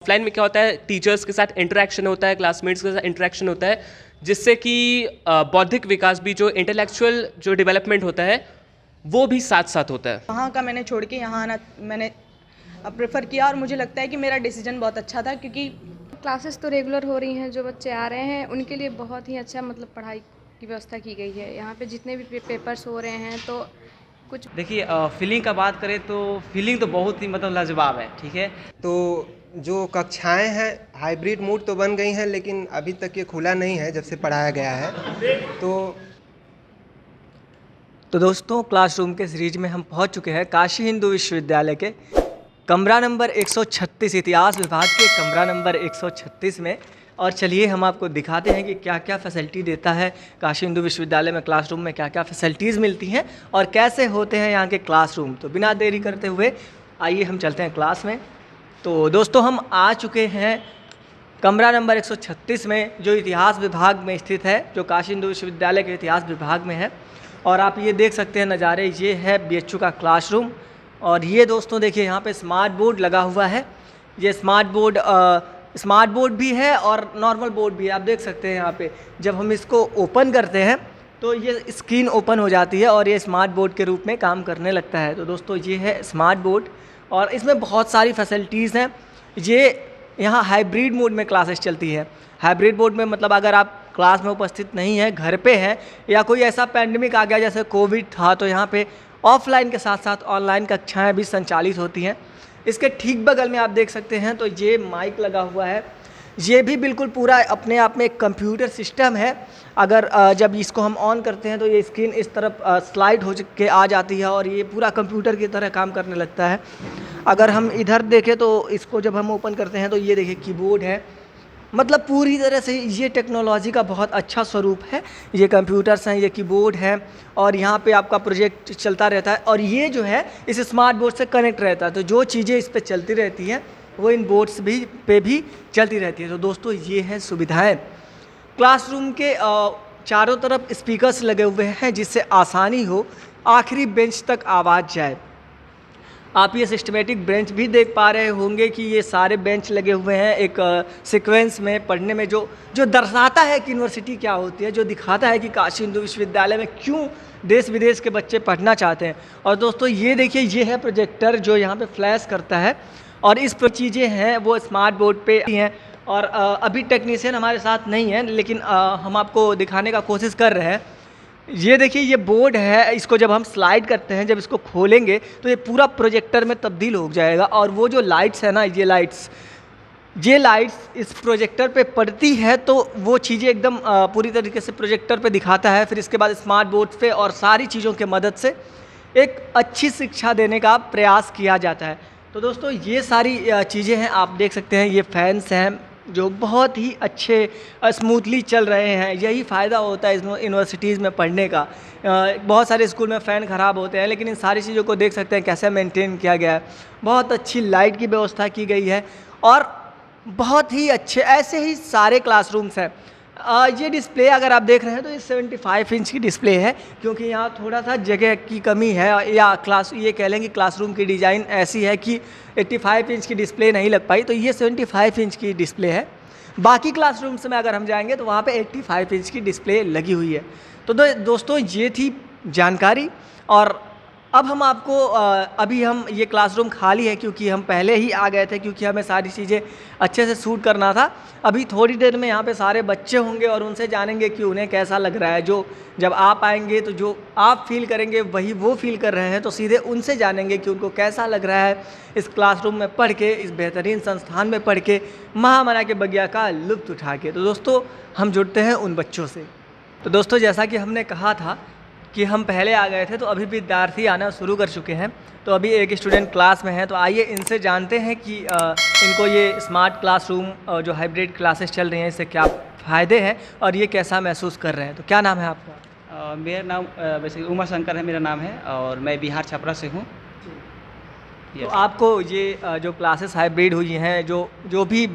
Offline में क्या होता है, टीचर्स के साथ इंटरेक्शन होता है, क्लासमेट्स के साथ इंटरेक्शन होता है, जिससे कि बौद्धिक विकास भी, जो इंटेलेक्चुअल जो डेवलपमेंट होता है वो भी साथ साथ होता है। वहाँ का मैंने छोड़ के यहाँ आना मैंने प्रेफर किया और मुझे लगता है कि मेरा डिसीजन बहुत अच्छा था, क्योंकि क्लासेस तो रेगुलर हो रही हैं, जो बच्चे आ रहे हैं उनके लिए बहुत ही अच्छा मतलब पढ़ाई की व्यवस्था की गई है। यहाँ पे जितने भी पेपर्स हो रहे हैं तो कुछ देखिए फीलिंग का बात करें तो फीलिंग तो बहुत ही मतलब लाजवाब है। ठीक है, तो जो कक्षाएं हैं हाइब्रिड मोड तो बन गई हैं, लेकिन अभी तक ये खुला नहीं है जब से पढ़ाया गया है। तो दोस्तों क्लासरूम के सीरीज में हम पहुंच चुके हैं काशी हिंदू विश्वविद्यालय के कमरा नंबर 136, इतिहास विभाग के कमरा नंबर 136 में। और चलिए हम आपको दिखाते हैं कि क्या क्या फैसिलिटी देता है काशी हिंदू विश्वविद्यालय में, क्लासरूम में क्या क्या फैसिलिटीज़ मिलती हैं और कैसे होते हैं यहाँ के क्लासरूम। तो बिना देरी करते हुए आइए हम चलते हैं क्लास में। तो दोस्तों हम आ चुके हैं कमरा नंबर 136 में, जो इतिहास विभाग में स्थित है, जो काशी हिंदू विश्वविद्यालय के इतिहास विभाग में है। और आप ये देख सकते हैं नज़ारे, ये है बीएचयू का क्लासरूम। और ये दोस्तों देखिए यहाँ पे स्मार्ट बोर्ड लगा हुआ है। ये स्मार्ट बोर्ड भी है और नॉर्मल बोर्ड भी है। आप देख सकते हैं यहाँ पे जब हम इसको ओपन करते हैं तो ये स्क्रीन ओपन हो जाती है और ये स्मार्ट बोर्ड के रूप में काम करने लगता है। तो दोस्तों ये है स्मार्ट बोर्ड और इसमें बहुत सारी फैसिलिटीज़ हैं। ये यहाँ हाइब्रिड मोड में क्लासेस चलती है। हाइब्रिड मोड में मतलब अगर आप क्लास में उपस्थित नहीं है, घर पे हैं, या कोई ऐसा पैंडमिक आ गया जैसे कोविड था, तो यहाँ पे ऑफलाइन के साथ साथ ऑनलाइन कक्षाएं भी संचालित होती हैं। इसके ठीक बगल में आप देख सकते हैं तो ये माइक लगा हुआ है। ये भी बिल्कुल पूरा अपने आप में एक कंप्यूटर सिस्टम है। अगर जब इसको हम ऑन करते हैं तो ये स्क्रीन इस तरफ स्लाइड हो के आ जाती है और ये पूरा कंप्यूटर की तरह काम करने लगता है। अगर हम इधर देखें तो इसको जब हम ओपन करते हैं तो ये देखिए कीबोर्ड है। मतलब पूरी तरह से ये टेक्नोलॉजी का बहुत अच्छा स्वरूप है। ये कंप्यूटर्स हैं, ये कीबोर्ड है और यहाँ पे आपका प्रोजेक्ट चलता रहता है और ये जो है इस स्मार्ट बोर्ड से कनेक्ट रहता है। तो जो चीज़ें इस पे चलती रहती हैं वो इन बोर्ड्स पे भी चलती रहती है। तो दोस्तों ये है सुविधाएं। क्लासरूम के चारों तरफ स्पीकर्स लगे हुए हैं जिससे आसानी हो आखिरी बेंच तक आवाज़ जाए। आप ये सिस्टमेटिक बेंच भी देख पा रहे होंगे कि ये सारे बेंच लगे हुए हैं एक सीक्वेंस में, पढ़ने में जो दर्शाता है कि यूनिवर्सिटी क्या होती है, जो दिखाता है कि काशी हिंदू विश्वविद्यालय में क्यों देश विदेश के बच्चे पढ़ना चाहते हैं। और दोस्तों ये देखिए, ये है प्रोजेक्टर जो यहाँ पे फ्लैश करता है और इस पर चीज़ें हैं वो स्मार्ट बोर्ड पे हैं। और अभी टेक्नीशियन हमारे साथ नहीं है, लेकिन हम आपको दिखाने का कोशिश कर रहे हैं। ये देखिए, ये बोर्ड है, इसको जब हम स्लाइड करते हैं, जब इसको खोलेंगे तो ये पूरा प्रोजेक्टर में तब्दील हो जाएगा। और वो जो लाइट्स है ना, ये लाइट्स इस प्रोजेक्टर पे पड़ती है तो वो चीज़ें एकदम पूरी तरीके से प्रोजेक्टर पे दिखाता है। फिर इसके बाद स्मार्ट बोर्ड पे और सारी चीज़ों के मदद से एक अच्छी शिक्षा देने का प्रयास किया जाता है। तो दोस्तों ये सारी चीज़ें हैं, आप देख सकते हैं। ये फैंस हैं जो बहुत ही अच्छे स्मूथली चल रहे हैं। यही फ़ायदा होता है इस यूनिवर्सिटीज़ में पढ़ने का। बहुत सारे स्कूल में फ़ैन ख़राब होते हैं, लेकिन इन सारी चीज़ों को देख सकते हैं कैसे मेंटेन किया गया है। बहुत अच्छी लाइट की व्यवस्था की गई है और बहुत ही अच्छे ऐसे ही सारे क्लासरूम्स हैं। ये डिस्प्ले अगर आप देख रहे हैं तो ये 75 इंच की डिस्प्ले है, क्योंकि यहाँ थोड़ा सा जगह की कमी है, या ये कह लें कि क्लासरूम की डिज़ाइन ऐसी है कि 85 इंच की डिस्प्ले नहीं लग पाई, तो ये 75 इंच की डिस्प्ले है। बाकी क्लासरूम्स में अगर हम जाएंगे तो वहाँ पे 85 इंच की डिस्प्ले लगी हुई है। तो दोस्तों ये थी जानकारी। और अब हम आपको अभी हम ये क्लासरूम खाली है क्योंकि हम पहले ही आ गए थे, क्योंकि हमें सारी चीज़ें अच्छे से शूट करना था। अभी थोड़ी देर में यहाँ पे सारे बच्चे होंगे और उनसे जानेंगे कि उन्हें कैसा लग रहा है। जब आप आएंगे तो जो आप फील करेंगे वही वो फील कर रहे हैं, तो सीधे उनसे जानेंगे कि उनको कैसा लग रहा है इस क्लासरूम में पढ़ के, इस बेहतरीन संस्थान में पढ़ के, महामना के बगिया का लुत्फ़ उठा के। तो दोस्तों हम जुड़ते हैं उन बच्चों से। तो दोस्तों जैसा कि हमने कहा था कि हम पहले आ गए थे, तो अभी विद्यार्थी आना शुरू कर चुके हैं। तो अभी एक स्टूडेंट क्लास में है, तो आइए इनसे जानते हैं कि इनको ये स्मार्ट क्लासरूम जो हाइब्रिड क्लासेस चल रही हैं इससे क्या फ़ायदे हैं और ये कैसा महसूस कर रहे हैं। तो क्या नाम है आपका? मेरा नाम वैसे उमा शंकर है मेरा नाम है और मैं बिहार छपरा से हूँ। तो आपको ये जो क्लासेस हाइब्रिड हुई हैं, जो भी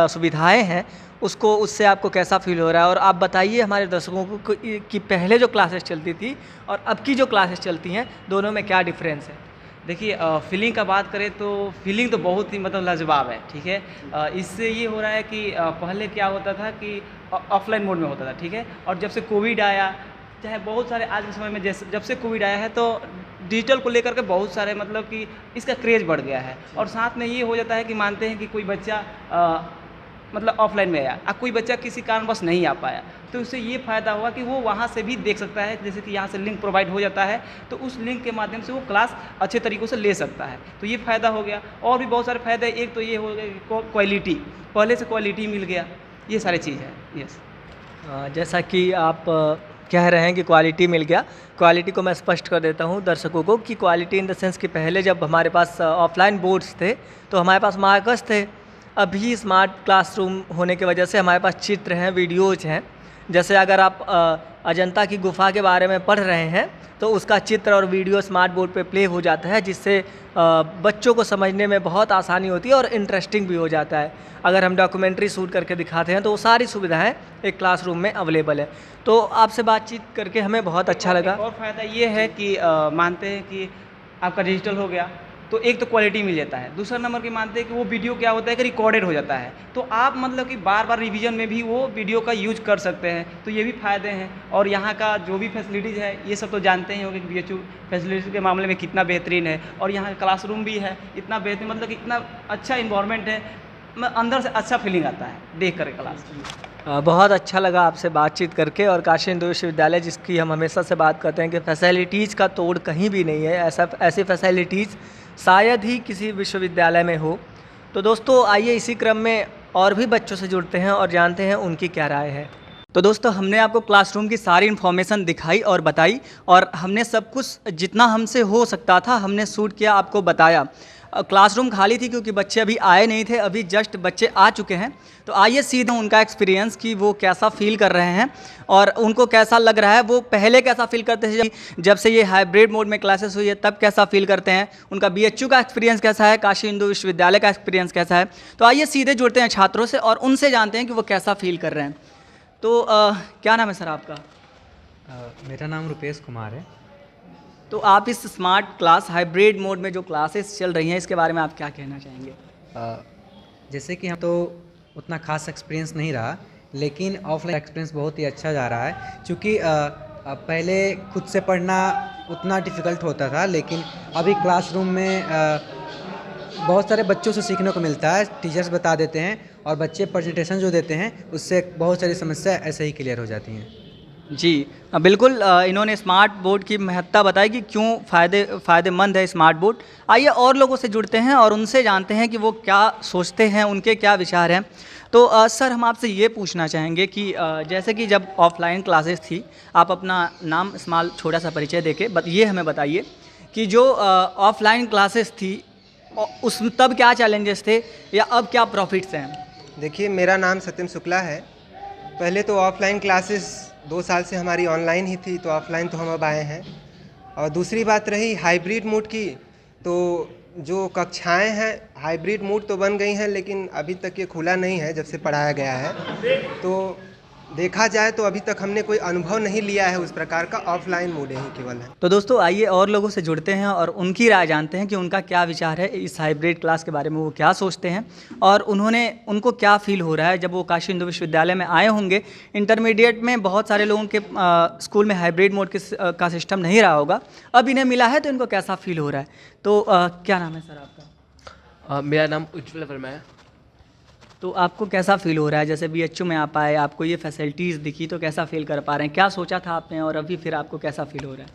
सुविधाएं हैं, उससे आपको कैसा फील हो रहा है? और आप बताइए हमारे दर्शकों को कि पहले जो क्लासेस चलती थी और अब की जो क्लासेस चलती हैं, दोनों में क्या डिफरेंस है? देखिए फीलिंग का बात करें तो फीलिंग तो बहुत ही मतलब लाजवाब है, ठीक है। इससे ये हो रहा है कि पहले क्या होता था कि ऑफलाइन मोड में होता था, ठीक है। और जब से कोविड आया, चाहे बहुत सारे आज के समय में जैसे जब से कोविड आया है तो डिजिटल को लेकर के बहुत सारे मतलब कि इसका क्रेज़ बढ़ गया है। और साथ में ये हो जाता है कि मानते हैं कि कोई बच्चा मतलब ऑफलाइन में आया, कोई बच्चा किसी कारणवश नहीं आ पाया, तो उससे ये फ़ायदा हुआ कि वो वहाँ से भी देख सकता है। जैसे कि यहाँ से लिंक प्रोवाइड हो जाता है, तो उस लिंक के माध्यम से वो क्लास अच्छे तरीक़ों से ले सकता है, तो ये फ़ायदा हो गया। और भी बहुत सारे फ़ायदे, एक तो ये हो गया कि क्वालिटी, पहले से क्वालिटी मिल गया, ये सारी चीज़ है। यस, जैसा कि आप कह रहे हैं कि क्वालिटी मिल गया, क्वालिटी को मैं स्पष्ट कर देता हूँ दर्शकों को कि क्वालिटी इन द सेंस कि पहले जब हमारे पास ऑफलाइन बोर्ड्स थे तो हमारे पास मार्कर्स थे। अभी स्मार्ट क्लासरूम होने की वजह से हमारे पास चित्र हैं, वीडियोज़ हैं। जैसे अगर आप अजंता की गुफ़ा के बारे में पढ़ रहे हैं तो उसका चित्र और वीडियो स्मार्ट बोर्ड पे प्ले हो जाता है, जिससे बच्चों को समझने में बहुत आसानी होती है और इंटरेस्टिंग भी हो जाता है। अगर हम डॉक्यूमेंट्री शूट करके दिखाते हैं तो वो सारी सुविधाएं एक क्लासरूम में अवेलेबल है। तो आपसे बातचीत करके हमें बहुत अच्छा लगा। और फ़ायदा ये है कि मानते हैं कि आपका डिजिटल हो गया तो एक तो क्वालिटी मिल जाता है, दूसरा नंबर की मानते हैं कि वो वीडियो क्या होता है कि रिकॉर्डेड हो जाता है, तो आप मतलब कि बार बार रिवीजन में भी वो वीडियो का यूज कर सकते हैं, तो ये भी फ़ायदे हैं। और यहाँ का जो भी फैसिलिटीज़ है ये सब तो जानते ही होंगे कि BHU फैसिलिटीज़ के मामले में कितना बेहतरीन है। और यहाँ क्लासरूम भी है इतना बेहतरीन, मतलब कि इतना अच्छा इन्वायरमेंट है, अंदर से अच्छा फीलिंग आता है देख कर क्लास। बहुत अच्छा लगा आपसे बातचीत करके। और काशी हिंदू विश्वविद्यालय, जिसकी हम हमेशा से बात करते हैं कि फैसिलिटीज़ का तोड़ कहीं भी नहीं है, ऐसी फैसिलिटीज़ शायद ही किसी विश्वविद्यालय में हो। तो दोस्तों आइए इसी क्रम में और भी बच्चों से जुड़ते हैं और जानते हैं उनकी क्या राय है। तो दोस्तों हमने आपको क्लासरूम की सारी इन्फॉर्मेशन दिखाई और बताई, और हमने सब कुछ जितना हमसे हो सकता था हमने शूट किया, आपको बताया। क्लासरूम खाली थी क्योंकि बच्चे अभी आए नहीं थे, अभी जस्ट बच्चे आ चुके हैं। तो आइए सीधे उनका एक्सपीरियंस कि वो कैसा फील कर रहे हैं और उनको कैसा लग रहा है, वो पहले कैसा फील करते थे जब से ये हाइब्रिड मोड में क्लासेस हुई है तब कैसा फील करते हैं, उनका BHU का एक्सपीरियंस कैसा है, काशी हिंदू विश्वविद्यालय का एक्सपीरियंस कैसा है। तो आइए सीधे जुड़ते हैं छात्रों से और उनसे जानते हैं कि वो कैसा फील कर रहे हैं। तो क्या नाम है सर आपका? मेरा नाम रुपेश कुमार है। तो आप इस स्मार्ट क्लास हाइब्रिड मोड में जो क्लासेस चल रही हैं इसके बारे में आप क्या कहना चाहेंगे? जैसे कि हम तो उतना खास एक्सपीरियंस नहीं रहा, लेकिन ऑफलाइन एक्सपीरियंस बहुत ही अच्छा जा रहा है। क्योंकि पहले खुद से पढ़ना उतना डिफ़िकल्ट होता था, लेकिन अभी क्लासरूम में बहुत सारे बच्चों से सीखने को मिलता है। टीचर्स बता देते हैं और बच्चे प्रेजेंटेशन जो देते हैं उससे बहुत सारी समस्या ऐसे ही क्लियर हो जाती हैं। जी बिल्कुल, इन्होंने स्मार्ट बोर्ड की महत्ता बताई कि क्यों फ़ायदेमंद है स्मार्ट बोर्ड। आइए और लोगों से जुड़ते हैं और उनसे जानते हैं कि वो क्या सोचते हैं, उनके क्या विचार हैं। तो सर हम आपसे ये पूछना चाहेंगे कि जैसे कि जब ऑफलाइन क्लासेस थी, आप अपना नाम स्मॉल छोटा सा परिचय देके ये हमें बताइए कि जो ऑफलाइन क्लासेस थी उस तब क्या चैलेंजेस थे या अब क्या प्रॉफिट्स हैं? देखिए, मेरा नाम सत्यम शुक्ला है। पहले तो ऑफलाइन क्लासेस 2 साल से हमारी ऑनलाइन ही थी, तो ऑफलाइन तो हम अब आए हैं। और दूसरी बात रही हाइब्रिड मोड की, तो जो कक्षाएं हैं हाइब्रिड मोड तो बन गई हैं, लेकिन अभी तक ये खुला नहीं है जब से पढ़ाया गया है। तो देखा जाए तो अभी तक हमने कोई अनुभव नहीं लिया है उस प्रकार का, ऑफलाइन मोड ही केवल है। तो दोस्तों आइए और लोगों से जुड़ते हैं और उनकी राय जानते हैं कि उनका क्या विचार है इस हाइब्रिड क्लास के बारे में, वो क्या सोचते हैं और उनको क्या फील हो रहा है जब वो काशी हिंदू विश्वविद्यालय में आए होंगे। इंटरमीडिएट में बहुत सारे लोगों के स्कूल में हाइब्रिड मोड का सिस्टम नहीं रहा होगा, अब इन्हें मिला है तो इनको कैसा फील हो रहा है। तो क्या नाम है सर आपका? मेरा नाम उज्ज्वल वर्मा है। तो आपको कैसा फील हो रहा है, जैसे BHU में आप आए, आपको ये फैसिलिटीज़ दिखी तो कैसा फील कर पा रहे हैं, क्या सोचा था आपने और अभी फिर आपको कैसा फील हो रहा है?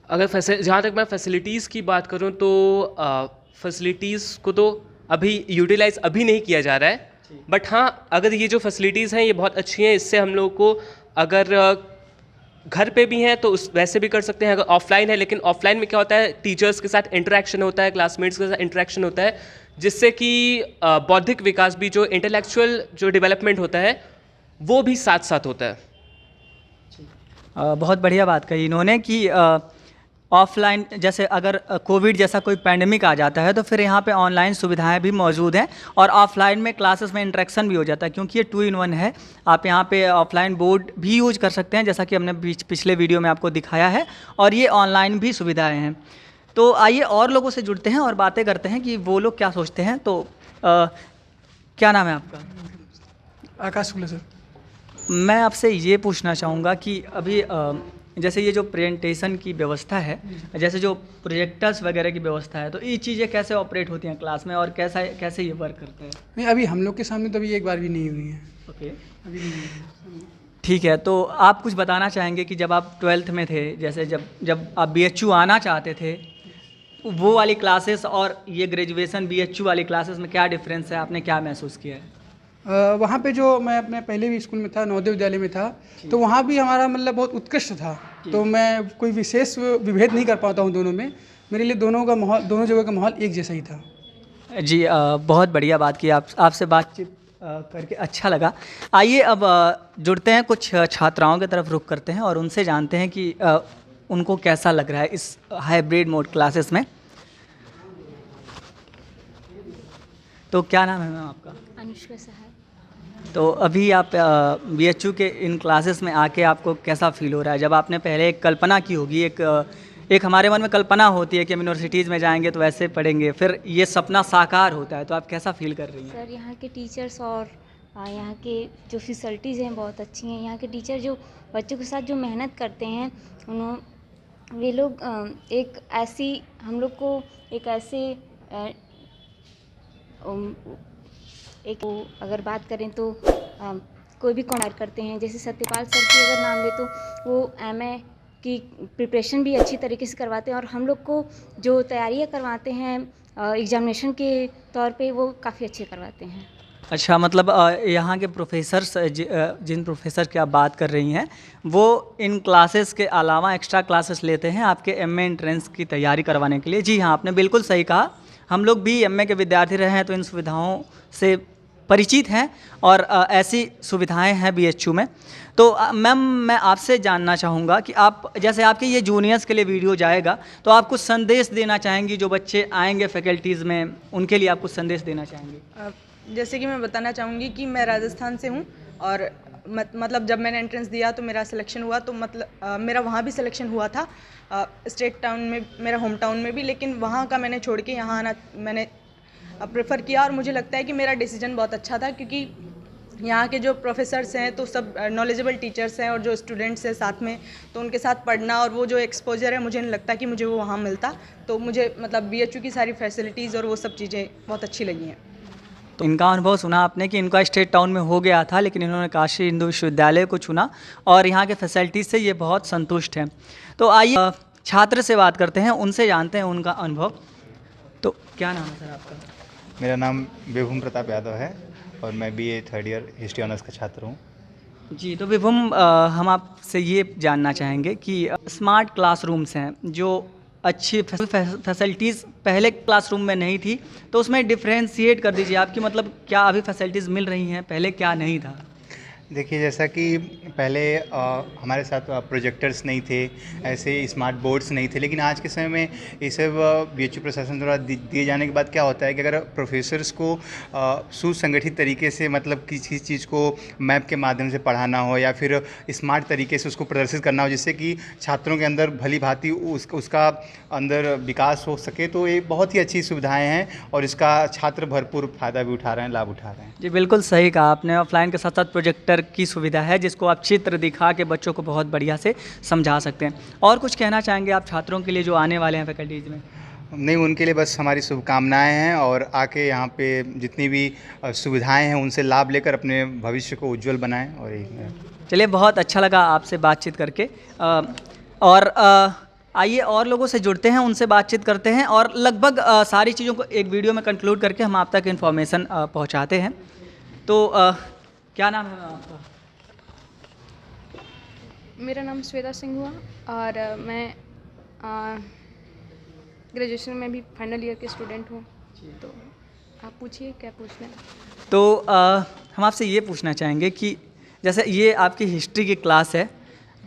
अगर जहाँ तक मैं फैसिलिटीज़ की बात करूँ तो फैसिलिटीज़ को तो अभी यूटिलाइज़ अभी नहीं किया जा रहा है, बट हाँ अगर ये जो फैसिलिटीज़ हैं ये बहुत अच्छी हैं। इससे हम लोग को अगर घर पे भी हैं तो वैसे भी कर सकते हैं अगर ऑफलाइन है। लेकिन ऑफलाइन में क्या होता है, टीचर्स के साथ इंटरेक्शन होता है, क्लासमेट्स के साथ इंटरेक्शन होता है, जिससे कि बौद्धिक विकास भी, जो इंटेलेक्चुअल जो डेवलपमेंट होता है वो भी साथ साथ होता है। बहुत बढ़िया बात कही इन्होंने कि ऑफलाइन जैसे अगर कोविड जैसा कोई पैंडेमिक आ जाता है तो फिर यहाँ पे ऑनलाइन सुविधाएं भी मौजूद हैं और ऑफलाइन में क्लासेस में इंटरेक्शन भी हो जाता है, क्योंकि ये 2 in 1 है। आप यहाँ पे ऑफलाइन बोर्ड भी यूज कर सकते हैं जैसा कि हमने पिछले वीडियो में आपको दिखाया है, और ये ऑनलाइन भी सुविधाएं हैं। तो आइए और लोगों से जुड़ते हैं और बातें करते हैं कि वो लोग क्या सोचते हैं। तो क्या नाम है आपका? आकाश शुक्ला सर। मैं आपसे ये पूछना चाहूँगा कि अभी जैसे ये जो प्रेजेंटेशन की व्यवस्था है, जैसे जो प्रोजेक्टर्स वगैरह की व्यवस्था है, तो ये चीज़ें कैसे ऑपरेट होती हैं क्लास में और कैसे ये वर्क करता है? नहीं, अभी हम लोग के सामने तो अभी एक बार भी नहीं हुई है। ओके, अभी नहीं हुई है। ठीक है। तो आप कुछ बताना चाहेंगे कि जब आप 12th में थे, जैसे जब आप BHU आना चाहते थे, वो वाली क्लासेस और ये ग्रेजुएशन BHU वाली क्लासेस में क्या डिफरेंस है, आपने क्या महसूस किया है? वहाँ पे जो मैं अपने पहले भी स्कूल में था, नवोदय विद्यालय में था, तो वहाँ भी हमारा मतलब बहुत उत्कृष्ट था। तो मैं कोई विशेष विभेद नहीं कर पाता हूँ दोनों में। मेरे लिए दोनों जगह का माहौल एक जैसा ही था। जी, बहुत बढ़िया बात की। आपसे बातचीत करके अच्छा लगा। आइए अब जुड़ते हैं, कुछ छात्राओं की तरफ रुख करते हैं और उनसे जानते हैं कि उनको कैसा लग रहा है इस हाइब्रिड मोड क्लासेस में। तो क्या नाम है मैम आपका? अनुष्का सहाय। तो अभी आप BHU के इन क्लासेस में आके आपको कैसा फील हो रहा है? जब आपने पहले एक कल्पना की होगी, एक हमारे मन में कल्पना होती है कि हम यूनिवर्सिटीज़ में जाएंगे तो वैसे पढ़ेंगे, फिर ये सपना साकार होता है, तो आप कैसा फील कर रही हैं? सर, यहाँ के टीचर्स और यहाँ के जो फैसिलिटीज़ हैं बहुत अच्छी हैं। यहाँ के टीचर जो बच्चों के साथ जो मेहनत करते हैं, वे लोग हम लोग को अगर बात करें तो कोई भी कॉन्टेक्ट करते हैं। जैसे सत्यपाल सर की अगर नाम ले तो वो MA की प्रिपरेशन भी अच्छी तरीके से करवाते हैं और हम लोग को जो तैयारियां करवाते हैं एग्जामिनेशन के तौर पे, वो काफ़ी अच्छे करवाते हैं। अच्छा, मतलब यहाँ के प्रोफेसर्स, जिन प्रोफेसर की आप बात कर रही हैं, वो इन क्लासेस के अलावा एक्स्ट्रा क्लासेस लेते हैं आपके MA एंट्रेंस की तैयारी करवाने के लिए? जी हाँ, आपने बिल्कुल सही कहा। हम लोग भी MA के विद्यार्थी रहे हैं तो इन सुविधाओं से परिचित हैं और ऐसी सुविधाएं हैं BHU में। तो मैम, मैं आपसे जानना चाहूँगा कि आप, जैसे आपके ये जूनियर्स के लिए वीडियो जाएगा, तो आप कुछ संदेश देना चाहेंगी जो बच्चे आएंगे फैकल्टीज़ में, उनके लिए आप कुछ संदेश देना चाहेंगे? जैसे कि मैं बताना चाहूँगी कि मैं राजस्थान से हूँ और मतलब जब मैंने एंट्रेंस दिया तो मेरा सिलेक्शन हुआ, तो मतलब मेरा वहाँ भी सिलेक्शन हुआ था, स्टेट टाउन में, मेरा होम टाउन में भी, लेकिन वहाँ का मैंने छोड़ के यहाँ आना मैंने प्रेफर किया और मुझे लगता है कि मेरा डिसीजन बहुत अच्छा था, क्योंकि यहाँ के जो प्रोफेसर्स हैं तो सब नॉलेजेबल टीचर्स हैं और जो स्टूडेंट्स हैं साथ में, तो उनके साथ पढ़ना और वो जो एक्सपोजर है, मुझे नहीं लगता कि मुझे वो वहाँ मिलता। तो मुझे मतलब BHU की सारी फैसिलिटीज़ और वो सब चीज़ें बहुत अच्छी लगी हैं। तो इनका अनुभव सुना आपने कि इनका स्टेट टाउन में हो गया था, लेकिन इन्होंने काशी हिंदू विश्वविद्यालय को चुना और यहाँ के फैसिलिटीज़ से ये बहुत संतुष्ट हैं। तो आइए छात्र से बात करते हैं, उनसे जानते हैं उनका अनुभव। तो क्या नाम है सर आपका? मेरा नाम विभूम प्रताप यादव है और मैं BA 3rd year history honours का छात्र हूँ। जी, तो विभूम, हम आपसे ये जानना चाहेंगे कि स्मार्ट क्लासरूम्स हैं, जो अच्छी फैसिलिटीज़ पहले क्लासरूम में नहीं थी, तो उसमें डिफ्रेंशिएट कर दीजिए आपकी, मतलब क्या अभी फैसिलिटीज़ मिल रही हैं, पहले क्या नहीं था? देखिए, जैसा कि पहले हमारे साथ प्रोजेक्टर्स नहीं थे, ऐसे स्मार्ट बोर्ड्स नहीं थे, लेकिन आज के समय में ये सब BHU प्रशासन द्वारा दिए जाने के बाद क्या होता है कि अगर प्रोफेसर्स को सुसंगठित तरीके से, मतलब किसी चीज़ को मैप के माध्यम से पढ़ाना हो या फिर स्मार्ट तरीके से उसको प्रदर्शित करना हो, जिससे कि छात्रों के अंदर भली भांति उसका अंदर विकास हो सके, तो ये बहुत ही अच्छी सुविधाएँ हैं और इसका छात्र भरपूर फ़ायदा भी उठा रहे हैं, लाभ उठा रहे हैं। जी, बिल्कुल सही कहा आपने। ऑफलाइन के साथ साथ प्रोजेक्टर की सुविधा है, जिसको आप चित्र दिखा के बच्चों को बहुत बढ़िया से समझा सकते हैं। और कुछ कहना चाहेंगे आप छात्रों के लिए जो आने वाले हैं फैकल्टीज़ में? नहीं, उनके लिए बस हमारी शुभकामनाएं हैं और आके यहाँ पे जितनी भी सुविधाएं हैं उनसे लाभ लेकर अपने भविष्य को उज्जवल बनाएं। और यही, चलिए, बहुत अच्छा लगा आपसे बातचीत करके। और आइए और लोगों से जुड़ते हैं, उनसे बातचीत करते हैं और लगभग सारी चीज़ों को एक वीडियो में कंक्लूड करके हम आप तक इन्फॉर्मेशन पहुँचाते हैं। तो क्या नाम है आपका? मेरा नाम श्वेता सिंह हुआ और मैं ग्रेजुएशन में भी फाइनल ईयर के स्टूडेंट हूँ। तो आप पूछिए, क्या पूछना है? तो हम आपसे ये पूछना चाहेंगे कि जैसे ये आपकी हिस्ट्री की क्लास है,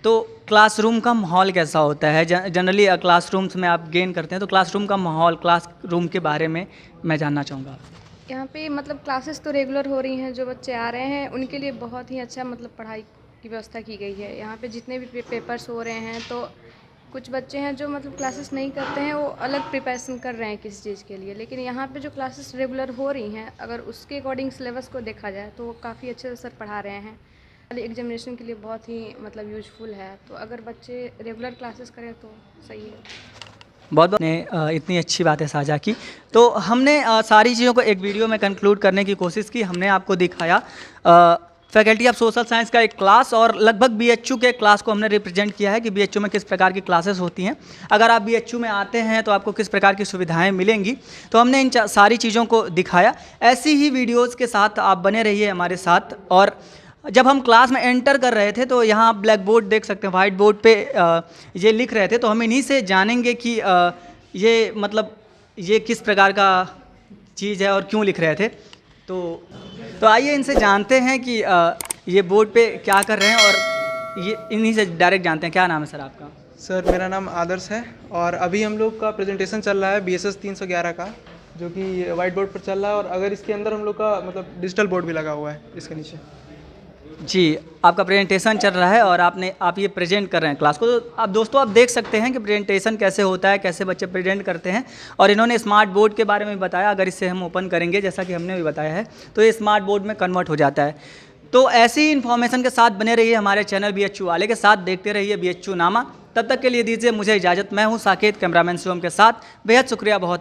तो क्लासरूम का माहौल कैसा होता है? जनरली क्लासरूम्स में आप गेन करते हैं, तो क्लासरूम का माहौल, क्लासरूम के बारे में मैं जानना चाहूँगा। यहाँ पे मतलब क्लासेस तो रेगुलर हो रही हैं, जो बच्चे आ रहे हैं उनके लिए बहुत ही अच्छा मतलब पढ़ाई की व्यवस्था की गई है। यहाँ पे जितने भी पेपर्स हो रहे हैं तो कुछ बच्चे हैं जो मतलब क्लासेस नहीं करते हैं, वो अलग प्रिपरेशन कर रहे हैं किसी चीज़ के लिए, लेकिन यहाँ पे जो क्लासेस रेगुलर हो रही हैं, अगर उसके अकॉर्डिंग सिलेबस को देखा जाए तो वो काफ़ी अच्छे से सर पढ़ा रहे हैं। एग्जामिनेशन के लिए बहुत ही मतलब यूजफुल है, तो अगर बच्चे रेगुलर क्लासेस करें तो सही है। बहुत बहुत ने इतनी अच्छी बातें साझा की। तो हमने सारी चीज़ों को एक वीडियो में कंक्लूड करने की कोशिश की। हमने आपको दिखाया फैकल्टी ऑफ सोशल साइंस का एक क्लास और लगभग बीएचयू के क्लास को हमने रिप्रेजेंट किया है कि बीएचयू में किस प्रकार की क्लासेस होती हैं। अगर आप बीएचयू में आते हैं तो आपको किस प्रकार की सुविधाएं मिलेंगी, तो हमने इन सारी चीज़ों को दिखाया। ऐसी ही वीडियोज़ के साथ आप बने रहिए हमारे साथ। और जब हम क्लास में एंटर कर रहे थे तो यहाँ आप ब्लैक बोर्ड देख सकते हैं, वाइट बोर्ड पे ये लिख रहे थे, तो हम इन्हीं से जानेंगे कि ये मतलब ये किस प्रकार का चीज़ है और क्यों लिख रहे थे। तो आइए इनसे जानते हैं कि ये बोर्ड पे क्या कर रहे हैं और ये इन्हीं से डायरेक्ट जानते हैं। क्या नाम है सर आपका? सर मेरा नाम आदर्श है और अभी हम लोग का प्रेजेंटेशन चल रहा है BSS 311 का, जो कि वाइट बोर्ड पर चल रहा है। और अगर इसके अंदर हम लोग का मतलब डिजिटल बोर्ड भी लगा हुआ है इसके नीचे। जी, आपका प्रेजेंटेशन चल रहा है और आप ये प्रेजेंट कर रहे हैं क्लास को। तो आप दोस्तों आप देख सकते हैं कि प्रेजेंटेशन कैसे होता है, कैसे बच्चे प्रेजेंट करते हैं। और इन्होंने स्मार्ट बोर्ड के बारे में बताया। अगर इसे हम ओपन करेंगे जैसा कि हमने भी बताया है तो ये स्मार्ट बोर्ड में कन्वर्ट हो जाता है। तो ऐसी ही इन्फॉर्मेशन के साथ बने रहिए हमारे चैनल BHU वाले के साथ, देखते रहिए BHU नामा। तब तक के लिए दीजिए मुझे इजाज़त। मैं हूँ साकेत, कैमरामैन शिवम के साथ। बेहद शुक्रिया बहुत।